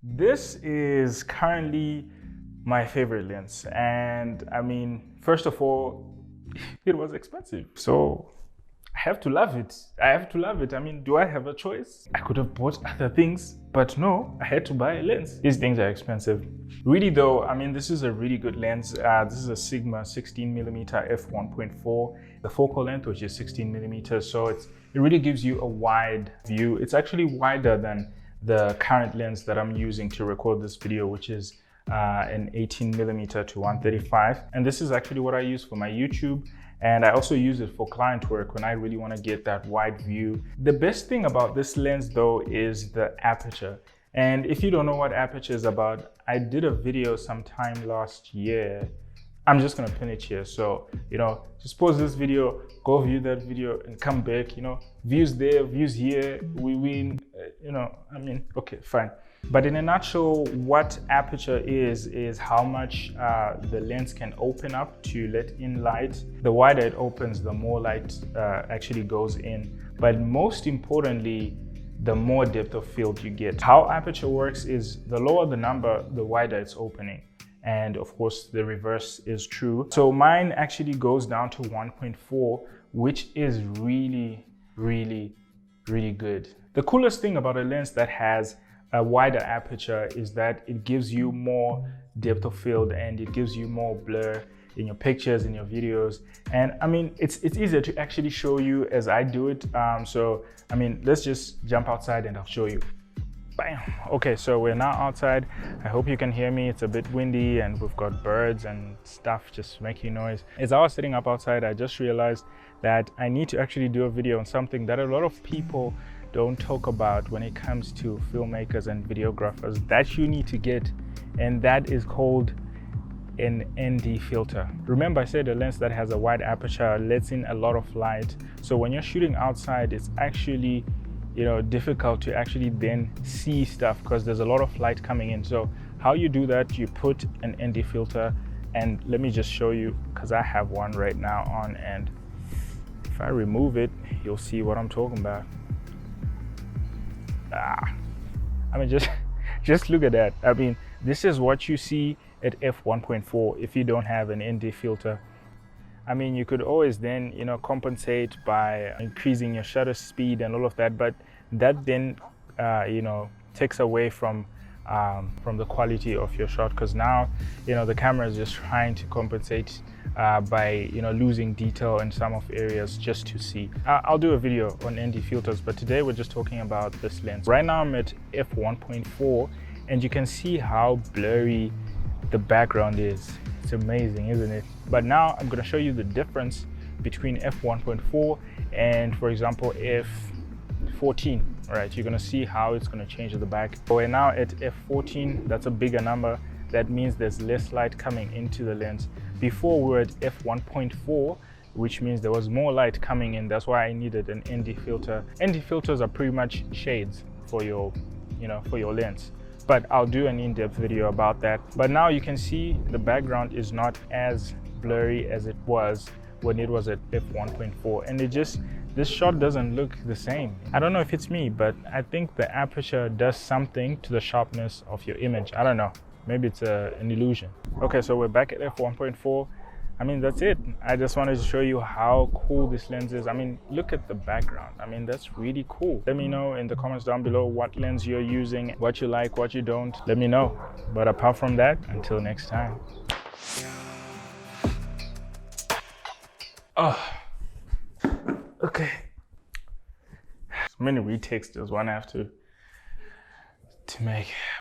This is currently my favorite lens. And I mean, first of all, it was expensive. So I have to love it. I mean, do I have a choice? I could have bought other things, but no, I had to buy a lens. These things are expensive. Really though, I mean, this is a really good lens. This is a Sigma 16mm f1.4, the focal length, which is 16mm. So it really gives you a wide view. It's actually wider than the current lens that I'm using to record this video, which is an 18mm to 135. And this is actually what I use for my YouTube. And I also use it for client work when I really want to get that wide view. The best thing about this lens though is the aperture. And if you don't know what aperture is about, I did a video sometime last year. I'm just gonna pin it here. So, just pause this video, go view that video and come back, views there, views here, we win, I mean, okay, fine. But in a nutshell, what aperture is how much the lens can open up to let in light. The wider it opens, the more light actually goes in. But most importantly, the more depth of field you get. How aperture works is the lower the number, the wider it's opening. And of course, the reverse is true. So mine actually goes down to 1.4, which is really, really, really good. The coolest thing about a lens that has a wider aperture is that it gives you more depth of field and it gives you more blur in your pictures, in your videos. And I mean, it's easier to actually show you as I do it. So, I mean, let's just jump outside and I'll show you. Bam. Okay, so we're now outside. I hope you can hear me. It's a bit windy and we've got birds and stuff just making noise. As I was sitting up outside, I just realized that I need to actually do a video on something that a lot of people don't talk about when it comes to filmmakers and videographers that you need to get, and that is called an ND filter. Remember, I said a lens that has a wide aperture lets in a lot of light. So when you're shooting outside, it's actually difficult to actually then see stuff because there's a lot of light coming in. So how you do that, you put an ND filter, and let me just show you because I have one right now on, and if I remove it, you'll see what I'm talking about. I mean, just look at that. I mean, this is what you see at f1.4 if you don't have an ND filter. I mean, you could always then, compensate by increasing your shutter speed and all of that, but that then, takes away from the quality of your shot, because now, the camera is just trying to compensate by, losing detail in some of areas just to see. I'll do a video on ND filters, but today we're just talking about this lens. Right now I'm at f1.4 and you can see how blurry the background is. It's amazing, isn't it? But now I'm going to show you the difference between f1.4 and, for example, f14. Right, you're going to see how it's going to change at the back. So we're now at f14. That's a bigger number. That means there's less light coming into the lens. Before we were at f1.4, which means there was more light coming in. That's why I needed an ND filter. ND filters are pretty much shades for your, for your lens. But I'll do an in-depth video about that. But now you can see the background is not as blurry as it was when it was at f1.4, and this shot doesn't look the same. I don't know if it's me, but I think the aperture does something to the sharpness of your image. I don't know, maybe it's an illusion. Okay, so we're back at f1.4. I mean, that's it. I just wanted to show you how cool this lens is. I mean, look at the background. I mean, that's really cool. Let me know in the comments down below what lens you're using, what you like, what you don't. Let me know. But apart from that, until next time. Oh, okay. So many retakes does one have to make.